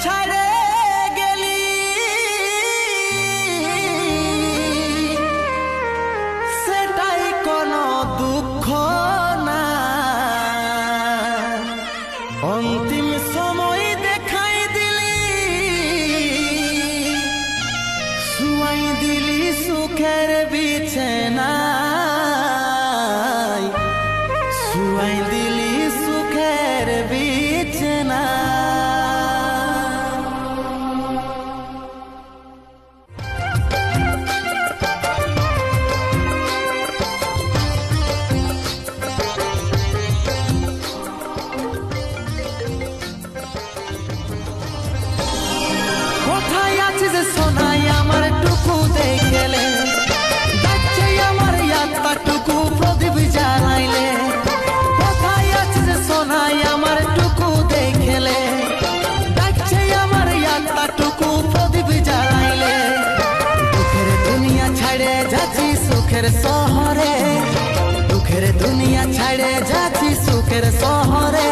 ছাড়ে গেলি সেটাই কোনো দুঃখ না, অন্তিম সময় দেখাই দিলি, শুয়াই দিলি সুখের বিছানা, শুয়াই দিলি সুখের বিছানা। কোথায় আছিস সোনাই আমার টুকু দেখলে, ডাকছে আমার আত্মাটুকু প্রদীপ জ্বালাইলে। কোথায় আছিস সোনাই আমার টুকু দেখলে, ডাকছে আমার আত্মাটুকু প্রদীপ জ্বালাইলে। দুঃখের দুনিয়া ছাড়ে যাচ্ছি সুখের শহরে, দুঃখের দুনিয়া ছাড়ে যাচ্ছি সুখের শহরে।